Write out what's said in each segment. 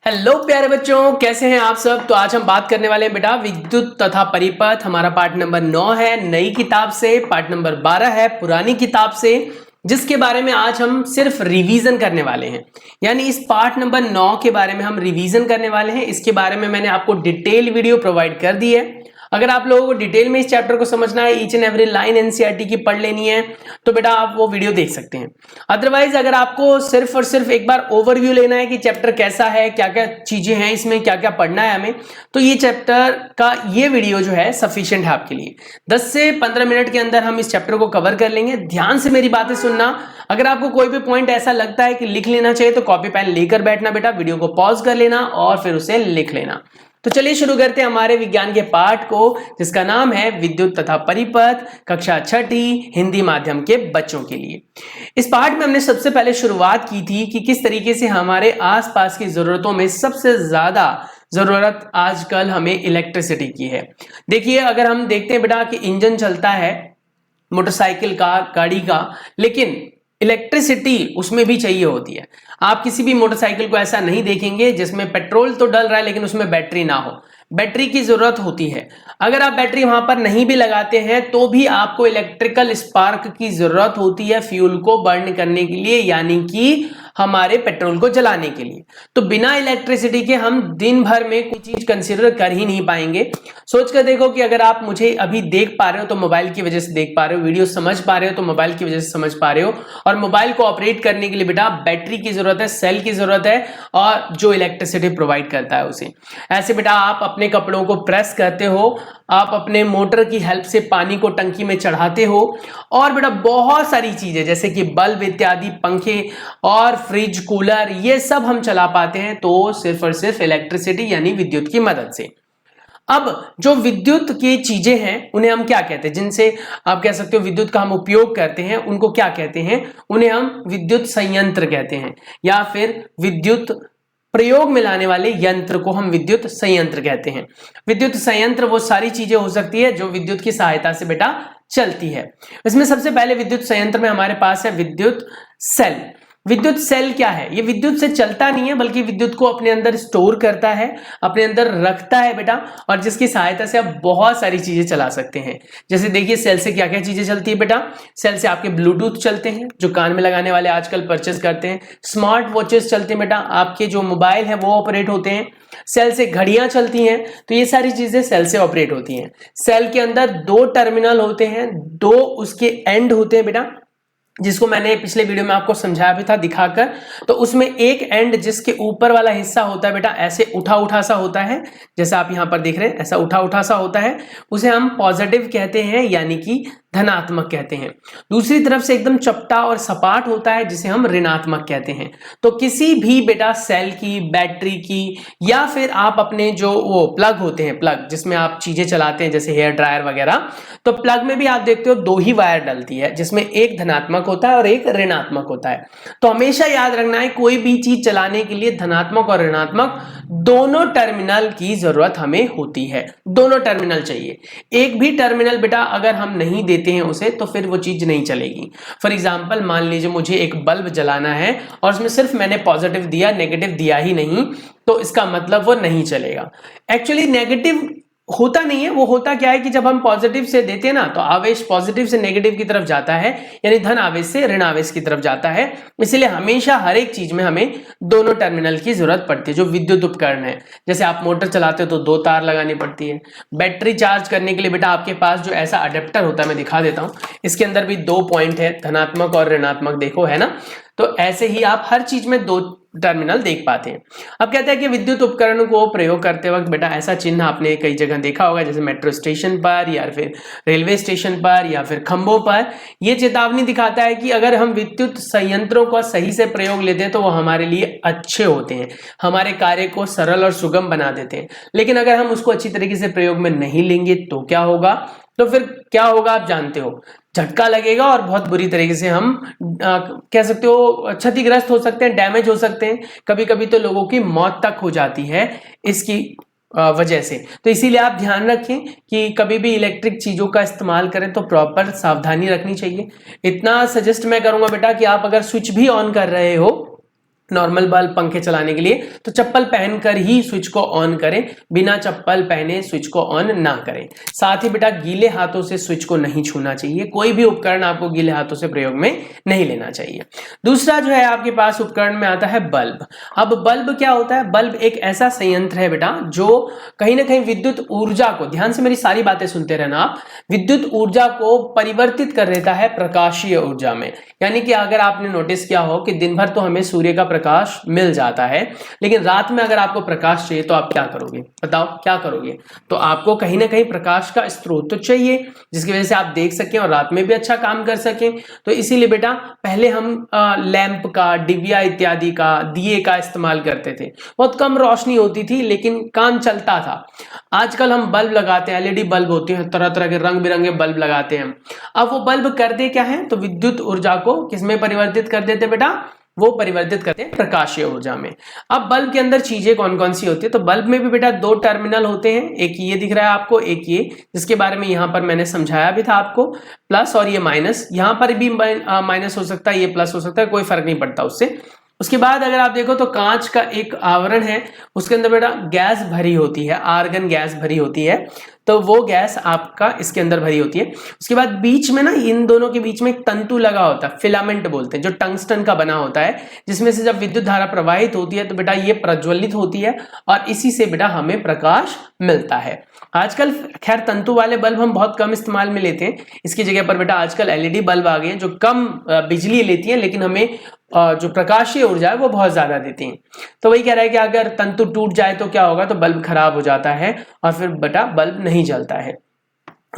Hello प्यारे बच्चों, कैसे हैं आप सब। तो आज हम बात करने वाले हैं बेटा विद्युत तथा परिपथ। हमारा पार्ट नंबर 9 है नई किताब से, पार्ट नंबर 12 है पुरानी किताब से, जिसके बारे में आज हम सिर्फ रिवीजन करने वाले हैं। यानी इस पार्ट नंबर 9 के बारे में हम रिवीजन करने वाले हैं। इसके बारे में मैंने आपको डिटेल वीडियो प्रोवाइड कर दी है। अगर आप लोगों को डिटेल में इस चैप्टर को समझना है, each and every line NCERT की पढ़ लेनी है, तो बेटा आप वो वीडियो देख सकते हैं। अदरवाइज अगर आपको सिर्फ और सिर्फ एक बार ओवरव्यू लेना है कि चैप्टर कैसा है, क्या क्या चीजें हैं इसमें, क्या क्या पढ़ना है हमें, तो ये चैप्टर का ये वीडियो जो है सफिशिएंट है आपके लिए। 10 से 15 मिनट के अंदर हम इस चैप्टर को कवर कर लेंगे। ध्यान से मेरी बातें सुनना। अगर आपको कोई भी पॉइंट ऐसा लगता है कि लिख लेना चाहिए तो कॉपी पेन लेकर बैठना बेटा, वीडियो को पॉज कर लेना और फिर उसे लिख लेना। तो चलिए शुरू करते हैं हमारे विज्ञान के पाठ को, जिसका नाम है विद्युत तथा परिपथ, कक्षा 6ठी हिंदी माध्यम के बच्चों के लिए। इस पाठ में हमने सबसे पहले शुरुआत की थी कि किस तरीके से हमारे आसपास की जरूरतों में सबसे ज्यादा जरूरत आजकल हमें इलेक्ट्रिसिटी की है। देखिए, अगर हम देखते हैं बेटा कि इंजन चलता है मोटरसाइकिल का, गाड़ी का, लेकिन इलेक्ट्रिसिटी उसमें भी चाहिए होती है। आप किसी भी मोटरसाइकिल को ऐसा नहीं देखेंगे जिसमें पेट्रोल तो डल रहा है लेकिन उसमें बैटरी ना हो। बैटरी की जरूरत होती है। अगर आप बैटरी वहां पर नहीं भी लगाते हैं तो भी आपको इलेक्ट्रिकल स्पार्क की जरूरत होती है फ्यूल को बर्न करने के लिए, यानी कि हमारे पेट्रोल को जलाने के लिए। तो बिना इलेक्ट्रिसिटी के हम दिन भर में कोई चीज कंसीडर कर ही नहीं पाएंगे। सोच कर देखो कि अगर आप मुझे अभी देख पा रहे हो तो मोबाइल की वजह से देख पा रहे हो, वीडियो समझ पा रहे हो तो मोबाइल की वजह से समझ पा रहे हो, और मोबाइल को ऑपरेट करने के लिए बेटा बैटरी की जरूरत है, सेल की जरूरत है, और जो इलेक्ट्रिसिटी प्रोवाइड करता है उसे। ऐसे बेटा आप अपने कपड़ों को प्रेस करते हो, आप अपने मोटर की हेल्प से पानी को टंकी में चढ़ाते हो, और बेटा बहुत सारी चीजें जैसे कि बल्ब इत्यादि, पंखे और फ्रिज, कूलर, ये सब हम चला पाते हैं तो सिर्फ और सिर्फ इलेक्ट्रिसिटी यानी विद्युत की मदद से। अब जो विद्युत की चीजें हैं उन्हें हम क्या कहते हैं, जिनसे आप कह सकते हो विद्युत का हम उपयोग करते हैं, उनको क्या कहते हैं? उन्हें हम विद्युत संयंत्र कहते हैं, या फिर विद्युत प्रयोग में लाने वाले यंत्र को हम विद्युत संयंत्र कहते हैं। विद्युत संयंत्र वो सारी चीजें हो सकती है जो विद्युत की सहायता से बेटा चलती है। इसमें सबसे पहले विद्युत संयंत्र में हमारे पास है विद्युत सेल। विद्युत सेल क्या है? ये विद्युत से चलता नहीं है बल्कि विद्युत को अपने अंदर स्टोर करता है, अपने अंदर रखता है बेटा, और जिसकी सहायता से आप बहुत सारी चीजें चला सकते हैं। जैसे देखिए सेल से क्या क्या चीजें चलती है बेटा। सेल से आपके ब्लूटूथ चलते हैं जो कान में लगाने वाले आजकल परचेस करते हैं, स्मार्ट वॉचेस चलते हैं बेटा, आपके जो मोबाइल है वो ऑपरेट होते हैं, सेल से घड़ियां चलती हैं। तो ये सारी चीजें सेल से ऑपरेट होती हैं। सेल के अंदर 2 टर्मिनल होते हैं, 2 उसके एंड होते हैं बेटा, जिसको मैंने पिछले वीडियो में आपको समझाया भी था दिखाकर। तो उसमें एक एंड जिसके ऊपर वाला हिस्सा होता है बेटा ऐसे उठा उठा सा होता है, जैसा आप यहां पर देख रहे हैं, ऐसा उठा उठा सा होता है, उसे हम पॉजिटिव कहते हैं यानी कि धनात्मक कहते हैं। दूसरी तरफ से एकदम चपटा और सपाट होता है जिसे हम ऋणात्मक कहते हैं। तो किसी भी बेटा सेल की, बैटरी की, या फिर आप अपने जो वो प्लग होते हैं, प्लग जिसमें आप चीजें चलाते हैं जैसे हेयर ड्रायर वगैरह, तो प्लग में भी आप देखते हो 2 ही वायर डलती है, जिसमें एक धनात्मक होता है और एक ऋणात्मक होता है। तो हमेशा याद रखना है कोई भी चीज चलाने के लिए धनात्मक और ऋणात्मक दोनों टर्मिनल की जरूरत हमें होती है। दोनों टर्मिनल चाहिए। एक भी टर्मिनल बेटा अगर हम नहीं देते हैं उसे तो फिर वो चीज नहीं चलेगी। फॉर एग्जांपल मान लीजिए मुझे एक बल्ब जलाना है और उसमें सिर्फ मैंने पॉजिटिव दिया, नेगेटिव दिया ही नहीं, तो इसका मतलब वो नहीं चलेगा। एक्चुअली नेगेटिव होता नहीं है, वो होता क्या है कि जब हम पॉजिटिव से देते हैं ना तो आवेश पॉजिटिव से नेगेटिव की तरफ जाता है, यानी धन आवेश से ऋण आवेश की तरफ जाता है। इसलिए हमेशा हर एक चीज में हमें दोनों टर्मिनल की जरूरत पड़ती है। जो विद्युत उपकरण है, जैसे आप मोटर चलाते हो तो 2 तार लगानी पड़ती है। बैटरी चार्ज करने के लिए बेटा आपके पास जो ऐसा अडेप्टर होता है, मैं दिखा देता हूं, इसके अंदर भी 2 पॉइंट है, धनात्मक और ऋणात्मक, देखो है ना। तो ऐसे ही आप हर चीज में 2 टर्मिनल देख पाते हैं। अब कहते हैं कि विद्युत उपकरण को प्रयोग करते वक्त बेटा ऐसा चिन्ह आपने कई जगह देखा होगा, जैसे मेट्रो स्टेशन पर या फिर रेलवे स्टेशन पर या फिर खंभों पर। यह चेतावनी दिखाता है कि अगर हम विद्युत संयंत्रों का सही से प्रयोग लेते हैं तो वो हमारे लिए अच्छे होते हैं, हमारे कार्य को सरल और सुगम बना देते हैं। लेकिन अगर हम उसको अच्छी तरीके से प्रयोग में नहीं लेंगे तो क्या होगा? तो फिर क्या होगा आप जानते हो, झटका लगेगा और बहुत बुरी तरीके से हम कह सकते हो क्षतिग्रस्त हो सकते हैं, डैमेज हो सकते हैं। कभी कभी तो लोगों की मौत तक हो जाती है इसकी वजह से। तो इसीलिए आप ध्यान रखें कि कभी भी इलेक्ट्रिक चीजों का इस्तेमाल करें तो प्रॉपर सावधानी रखनी चाहिए। इतना सजेस्ट मैं करूंगा बेटा कि आप अगर स्विच भी ऑन कर रहे हो नॉर्मल बल्ब पंखे चलाने के लिए, तो चप्पल पहनकर ही स्विच को ऑन करें, बिना चप्पल पहने स्विच को ऑन ना करें। साथ ही बेटा गीले हाथों से स्विच को नहीं छूना चाहिए, कोई भी उपकरण आपको गीले हाथों से प्रयोग में नहीं लेना चाहिए। दूसरा जो है आपके पास उपकरण में आता है बल्ब। अब बल्ब क्या होता है? बल्ब एक ऐसा संयंत्र है बेटा जो कहीं ना कहीं विद्युत ऊर्जा को, ध्यान से मेरी सारी बातें सुनते रहना आप, विद्युत ऊर्जा को परिवर्तित कर देता है प्रकाशीय ऊर्जा में। यानी कि अगर आपने नोटिस किया हो कि दिन भर तो हमें सूर्य का प्रकाश मिल जाता है, लेकिन रात में अगर आपको प्रकाश चाहिए तो आप क्या करोगे? बताओ क्या करोगे? तो आपको कहीं ना कहीं प्रकाश का स्रोत तो चाहिए जिसकी वजह से आप देख सकें और रात में भी अच्छा काम कर सकें। तो इसीलिए बेटा पहले हम लैंप का, डिबिया इत्यादि का, दिए का इस्तेमाल करते थे। बहुत कम रोशनी होती थी लेकिन काम चलता था। आजकल हम बल्ब लगाते हैं, एलईडी बल्ब होते हैं, तरह तरह के रंग बिरंगे बल्ब लगाते हैं। अब वो बल्ब करते क्या है? तो विद्युत ऊर्जा को किसमें परिवर्तित कर देते बेटा? वो परिवर्तित करते हैं प्रकाशीय ऊर्जा में। अब बल्ब के अंदर चीजें कौन कौन सी होती है? तो बल्ब में भी बेटा दो टर्मिनल होते हैं, एक ये दिख रहा है आपको, एक ये, जिसके बारे में यहां पर मैंने समझाया भी था आपको, प्लस और ये माइनस। यहां पर भी माइनस हो सकता है, ये प्लस हो सकता है, कोई फर्क नहीं पड़ता उससे। उसके बाद अगर आप देखो तो कांच का एक आवरण है, उसके अंदर बेटा गैस भरी होती है, आर्गन गैस भरी होती है, तो वो गैस आपका इसके अंदर भरी होती है। उसके बाद बीच में ना, इन दोनों के बीच में एक तंतु लगा होता है, फिलामेंट बोलते हैं, जो टंगस्टन का बना होता है, जिसमें से जब विद्युत धारा प्रवाहित होती है तो बेटा ये प्रज्वलित होती है और इसी से बेटा हमें प्रकाश मिलता है। आजकल खैर तंतु वाले बल्ब हम बहुत कम इस्तेमाल में लेते हैं, इसकी जगह पर बेटा आजकल एलईडी बल्ब आ गए हैं जो कम बिजली लेती है लेकिन हमें जो प्रकाशीय ऊर्जा है वो बहुत ज्यादा देती हैं। तो वही कह रहा है कि अगर तंतु टूट जाए तो क्या होगा? तो बल्ब खराब हो जाता है और फिर बेटा बल्ब नहीं जलता है।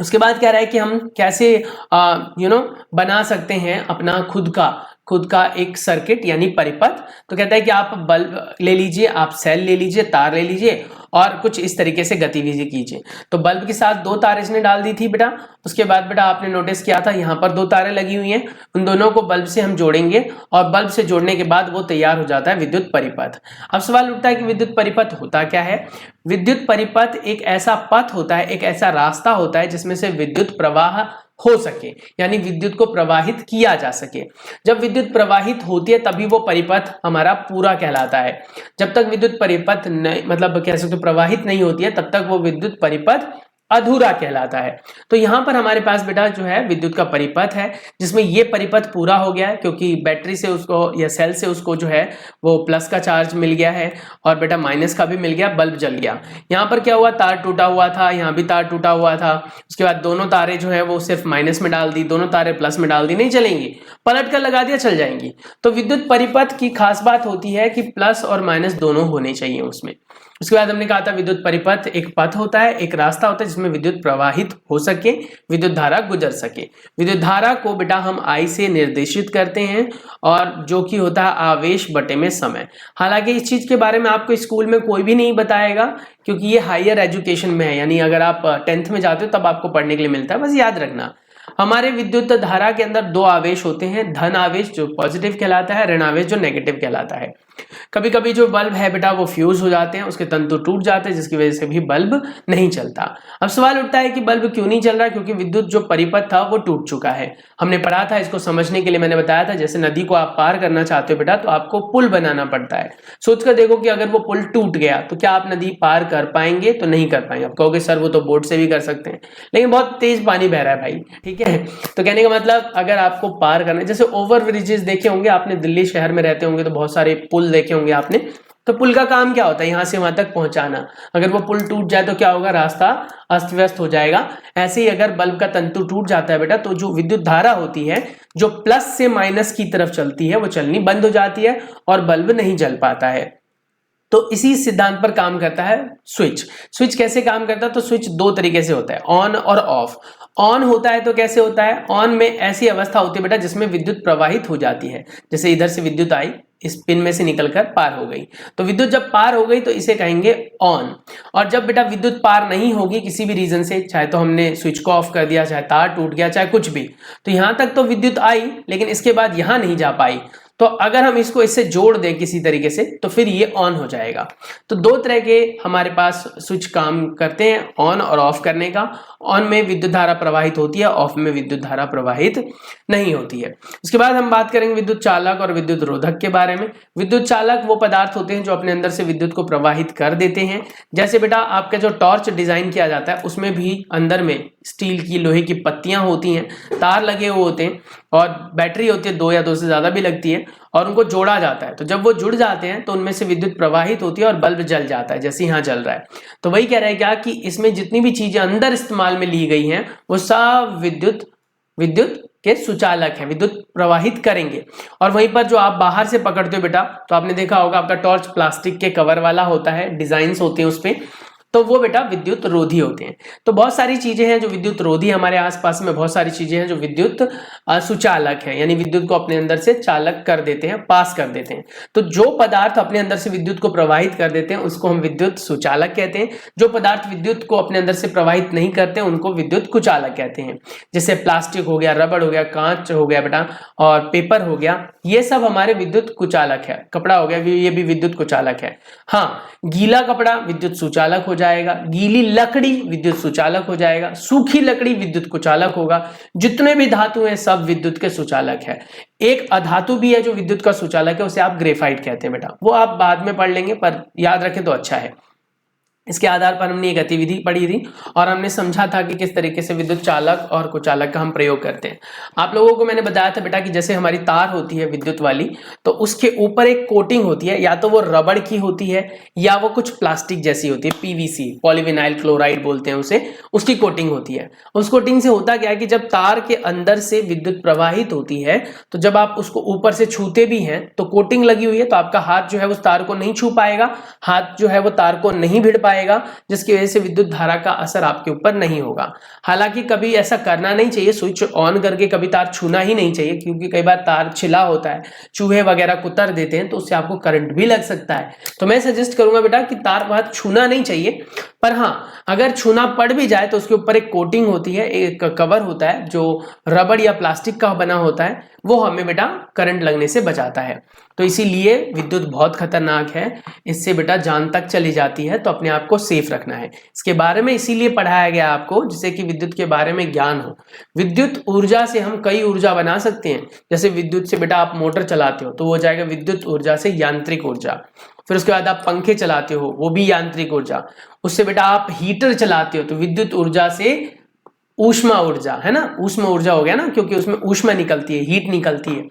उसके बाद कह रहा है कि हम कैसे बना सकते हैं अपना खुद का एक सर्किट यानी परिपथ। तो कहता है कि आप बल्ब ले लीजिए, आप सेल ले लीजिए, तार ले लीजिए और कुछ इस तरीके से गतिविधि कीजिए। तो बल्ब के साथ दो तार इसने डाल दी थी बेटा। उसके बाद बेटा आपने नोटिस किया था यहाँ पर दो तारें लगी हुई हैं, उन दोनों को बल्ब से हम जोड़ेंगे और बल्ब से जोड़ने के बाद वो तैयार हो जाता है विद्युत परिपथ। अब सवाल उठता है कि विद्युत परिपथ होता क्या है? विद्युत परिपथ एक ऐसा पथ होता है, एक ऐसा रास्ता होता है जिसमें से विद्युत प्रवाह हो सके, यानी विद्युत को प्रवाहित किया जा सके। जब विद्युत प्रवाहित होती है तभी वो परिपथ हमारा पूरा कहलाता है। जब तक विद्युत परिपथ मतलब कह सकते प्रवाहित नहीं होती है तब तक वो विद्युत परिपथ अधूरा कहलाता है। तो यहां पर हमारे पास बेटा जो है विद्युत का परिपथ है जिसमें ये परिपथ पूरा हो गया है क्योंकि बैटरी से उसको या सेल से उसको जो है वो प्लस का चार्ज मिल गया है और बेटा माइनस का भी मिल गया, बल्ब जल गया। यहाँ पर क्या हुआ? तार टूटा हुआ था, यहाँ भी तार टूटा हुआ था। उसके बाद दोनों तारे जो है वो सिर्फ माइनस में डाल दी, दोनों तारे प्लस में डाल दी, नहीं चलेंगी, पलट कर लगा दिया चल जाएंगी। तो विद्युत परिपथ की खास बात होती है कि प्लस और माइनस दोनों होने चाहिए उसमें। उसके बाद हमने कहा था विद्युत परिपथ एक पथ होता है, एक रास्ता होता है जिसमें विद्युत प्रवाहित हो सके, विद्युत धारा गुजर सके। विद्युत धारा को बेटा हम I से निर्देशित करते हैं और जो कि होता है आवेश बटे में समय। हालांकि इस चीज के बारे में आपको स्कूल में कोई भी नहीं बताएगा क्योंकि ये हायर एजुकेशन में है, यानी अगर आप 10th में जाते हो तब आपको पढ़ने के लिए मिलता है। बस याद रखना हमारे विद्युत धारा के अंदर दो आवेश होते हैं, धन आवेश जो पॉजिटिव कहलाता है, ऋण आवेश जो नेगेटिव कहलाता है। कभी कभी जो बल्ब है बेटा वो फ्यूज हो जाते हैं, उसके तंतु टूट जाते हैं जिसकी वजह से भी बल्ब नहीं चलता। अब सवाल उठता है कि बल्ब क्यों नहीं चल रहा? क्योंकि विद्युत जो परिपथ था वो टूट चुका है। हमने पढ़ा था, इसको समझने के लिए मैंने बताया था, जैसे नदी को आप पार करना चाहते हो बेटा तो आपको पुल बनाना पड़ता है। सोच कर देखो कि अगर वो पुल टूट गया तो क्या आप नदी पार कर पाएंगे? तो नहीं कर पाएंगे। आप कहोगे सर वो तो बोट से भी कर सकते हैं, लेकिन बहुत तेज पानी बह रहा है भाई, ठीक है। तो कहने का मतलब अगर आपको पार करना, जैसे ओवर ब्रिजेस देखे होंगे आपने, दिल्ली शहर में रहते होंगे तो बहुत सारे पुल देखे होंगे आपने। तो पुल का काम क्या होता है? यहां से वहां तक पहुंचाना। अगर वो पुल टूट जाए तो क्या होगा? रास्ता अस्त व्यस्त हो जाएगा। ऐसे ही अगर बल्ब का तंतु टूट जाता है बेटा तो जो विद्युत धारा होती है जो प्लस से माइनस की तरफ चलती है वो चलनी बंद हो जाती है और बल्ब नहीं जल पाता है। तो इसी सिद्धांत पर काम करता है स्विच। स्विच कैसे काम करता है? तो स्विच दो तरीके से होता है, ऑन और ऑफ। ऑन होता है तो कैसे होता है? ऑन में ऐसी अवस्था होती है बेटा जिसमें विद्युत प्रवाहित हो जाती है, जैसे इधर से विद्युत आई, इस पिन में से निकलकर पार हो गई, तो विद्युत जब पार हो गई तो इसे कहेंगे ऑन। और जब बेटा विद्युत पार नहीं होगी किसी भी रीजन से, चाहे तो हमने स्विच को ऑफ कर दिया, चाहे तार टूट गया, चाहे कुछ भी, तो यहां तक तो विद्युत आई लेकिन इसके बाद यहां नहीं जा पाई, तो अगर हम इसको इससे जोड़ दें किसी तरीके से तो फिर ये ऑन हो जाएगा। तो दो तरह के हमारे पास स्विच काम करते हैं, ऑन और ऑफ करने का। ऑन में विद्युत धारा प्रवाहित होती है, ऑफ में विद्युत धारा प्रवाहित नहीं होती है। उसके बाद हम बात करेंगे विद्युत चालक और विद्युत रोधक के बारे में। विद्युत चालक वो पदार्थ होते हैं जो अपने अंदर से विद्युत को प्रवाहित कर देते हैं। जैसे बेटा आपका जो टॉर्च डिजाइन किया जाता है उसमें भी अंदर में स्टील की, लोहे की पत्तियां होती हैं, तार लगे हुए होते हैं और बैटरी होती है, 2 या 2 से ज्यादा भी लगती है, और उनको जोड़ा जाता है। तो जब वो जुड़ जाते हैं तो उनमें से विद्युत प्रवाहित होती है और बल्ब जल जाता है, जैसे यहाँ जल रहा है। तो वही कह रहा है क्या कि इसमें जितनी भी चीजें अंदर इस्तेमाल में ली गई हैं वो सब विद्युत के सुचालक है, विद्युत प्रवाहित करेंगे। और वहीं पर जो आप बाहर से पकड़ते हो बेटा, तो आपने देखा होगा आपका टॉर्च प्लास्टिक के कवर वाला होता है, डिजाइन्स होते हैं उस पे, तो वो बेटा विद्युत रोधी होते हैं। तो बहुत सारी चीजें हैं जो विद्युत रोधी, हमारे आसपास में बहुत सारी चीजें हैं जो विद्युत सुचालक है, यानी विद्युत को अपने अंदर से चालक कर देते हैं, पास कर देते हैं। तो जो पदार्थ अपने अंदर से विद्युत को प्रवाहित कर देते हैं उसको हम विद्युत सुचालक कहते हैं। जो पदार्थ विद्युत को अपने अंदर से प्रवाहित नहीं करते उनको विद्युत कुचालक कहते हैं। जैसे प्लास्टिक हो गया, रबड़ हो गया, कांच हो गया बेटा, और पेपर हो गया, ये सब हमारे विद्युत कुचालक है। कपड़ा हो गया, ये भी विद्युत कुचालक है। हाँ, गीला कपड़ा विद्युत सुचालक हो जाएगा, गीली लकड़ी विद्युत सुचालक हो जाएगा, सूखी लकड़ी विद्युत कुचालक होगा। जितने भी धातु हैं सब विद्युत के सुचालक है। एक अधातु भी है जो विद्युत का सुचालक है, उसे आप ग्रेफाइट कहते हैं बेटा, वो आप बाद में पढ़ लेंगे पर याद रखें तो अच्छा है। इसके आधार पर हमने ये गतिविधि पढ़ी थी और हमने समझा था कि किस तरीके से विद्युत चालक और कुचालक का हम प्रयोग करते हैं। आप लोगों को मैंने बताया था बेटा कि जैसे हमारी तार होती है विद्युत वाली, तो उसके ऊपर एक कोटिंग होती है, या तो वो रबड़ की होती है या वो कुछ प्लास्टिक जैसी होती है, पीवीसी, पॉलीविनाइल क्लोराइड बोलते हैं उसे, उसकी कोटिंग होती है। उस कोटिंग से होता क्या है कि जब तार के अंदर से विद्युत प्रवाहित होती है तो जब आप उसको ऊपर से छूते भी हैं तो कोटिंग लगी हुई है, तो आपका हाथ जो है उस तार को नहीं छू पाएगा, हाथ जो है वो तार को नहीं भिड़ पाएगा, जिसकी वजह से विद्युत धारा का असर आपके ऊपर नहीं होगा। हालांकि कभी ऐसा करना नहीं चाहिए, स्विच ऑन करके कभी तार छूना ही नहीं चाहिए, क्योंकि कई बार तार छिला होता है, चूहे वगैरह कुतर देते हैं तो उससे आपको करंट भी लग सकता है। तो मैं सजेस्ट करूंगा बेटा कि तार वहां छूना नहीं चाहिए, पर हाँ अगर छूना पड़ भी जाए तो उसके ऊपर एक कोटिंग होती है, एक कवर होता है जो रबड़ या प्लास्टिक का बना होता है, वो हमें बेटा करंट लगने से बचाता है। तो इसीलिए विद्युत बहुत खतरनाक है, इससे बेटा जान तक चली जाती है, तो अपने आप को सेफ रखना है। इसके बारे में इसीलिए पढ़ाया गया आपको जिससे कि विद्युत के बारे में ज्ञान हो। विद्युत ऊर्जा से हम कई ऊर्जा बना सकते हैं। जैसे विद्युत से बेटा आप मोटर चलाते हो तो वो हो जाएगा विद्युत ऊर्जा से यांत्रिक ऊर्जा। फिर उसके बाद आप पंखे चलाते हो, वो भी यांत्रिक ऊर्जा। उससे बेटा आप हीटर चलाते हो तो विद्युत ऊर्जा से ऊष्मा ऊर्जा, है ना, ऊष्मा ऊर्जा हो गया ना, क्योंकि उसमें ऊष्मा निकलती है, हीट निकलती है।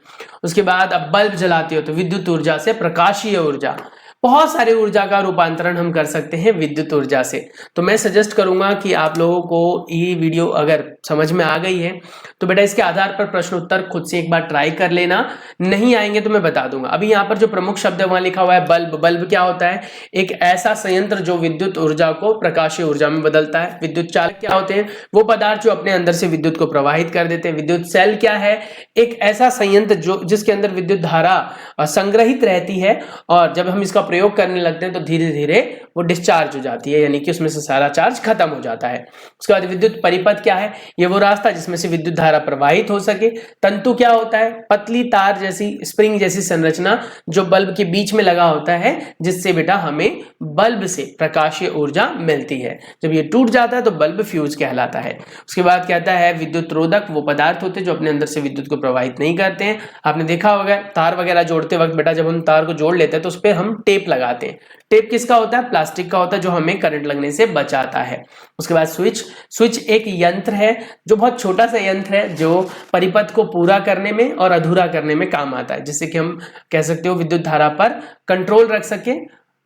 उसके बाद आप बल्ब जलाते हो तो विद्युत ऊर्जा से प्रकाशीय ऊर्जा। बहुत सारी ऊर्जा का रूपांतरण हम कर सकते हैं विद्युत ऊर्जा से। तो मैं सजेस्ट करूंगा कि आप लोगों को ये वीडियो अगर समझ में आ गई है तो बेटा इसके आधार पर प्रश्न उत्तर खुद से एक बार ट्राई कर लेना, नहीं आएंगे तो मैं बता दूंगा। अभी यहाँ पर जो प्रमुख शब्द है वहां लिखा हुआ है बल्ब। बल्ब क्या होता है? एक ऐसा संयंत्र जो विद्युत ऊर्जा को प्रकाशीय ऊर्जा में बदलता है। विद्युत चालक क्या होते हैं? वो पदार्थ जो अपने अंदर से विद्युत को प्रवाहित कर देते हैं। विद्युत सेल क्या है? एक ऐसा संयंत्र जो जिसके अंदर विद्युत धारा संग्रहित रहती है और जब हम इसका प्रयोग करने लगते हैं तो धीरे धीरे वो डिस्चार्ज हो जाती है, यानी कि उसमें से सारा चार्ज खत्म हो जाता है। उसके बाद विद्युत परिपथ क्या है? ये वो रास्ता जिसमें से विद्युत धारा प्रवाहित हो सके। तंतु क्या होता है? पतली तार जैसी, स्प्रिंग जैसी संरचना जो बल्ब के बीच में लगा होता है, जिससे बेटा हमें बल्ब से प्रकाशीय ऊर्जा मिलती है। जब ये टूट जाता है तो बल्ब फ्यूज कहलाता है। उसके बाद कहता है विद्युत रोधक वो पदार्थ होते हैं जो अपने अंदर से विद्युत को प्रवाहित नहीं करते हैं। आपने देखा होगा तार वगैरह जोड़ते वक्त बेटा जब हम तार को जोड़ लेते हैं तो उस पर हम टेप लगाते हैं। टेप किसका होता है? प्लास्टिक का होता है, जो हमें करंट लगने से बचाता है। उसके बाद स्विच एक यंत्र है जो बहुत छोटा सा यंत्र है जो परिपथ को पूरा करने में और अधूरा करने में काम आता है, जिससे कि हम कह सकते हो विद्युत धारा पर कंट्रोल रख सके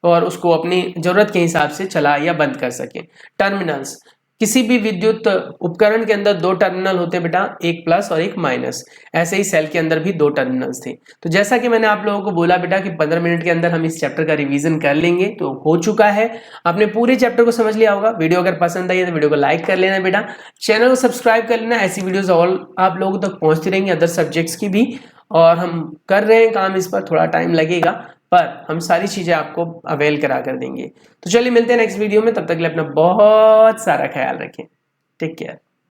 और उसको अपनी जरूरत के हिसाब से चला या बंद कर सके। टर्मिनल्स, किसी भी विद्युत उपकरण के अंदर दो टर्मिनल होते हैं बेटा, एक प्लस और एक माइनस। ऐसे ही सेल के अंदर भी दो टर्मिनल्स थे। तो जैसा कि मैंने आप लोगों को बोला बेटा कि 15 मिनट के अंदर हम इस चैप्टर का रिवीजन कर लेंगे, तो हो चुका है। आपने पूरे चैप्टर को समझ लिया होगा। वीडियो अगर पसंद आई है तो वीडियो को लाइक कर लेना बेटा, चैनल को सब्सक्राइब कर लेना। ऐसी वीडियोज और आप लोगों तक पहुंचती रहेंगी, अदर सब्जेक्ट्स की भी। और हम कर रहे हैं काम इस पर, थोड़ा टाइम लगेगा पर हम सारी चीजें आपको अवेल करा कर देंगे। तो चलिए मिलते हैं नेक्स्ट वीडियो में, तब तक के लिए अपना बहुत सारा ख्याल रखें। Take care.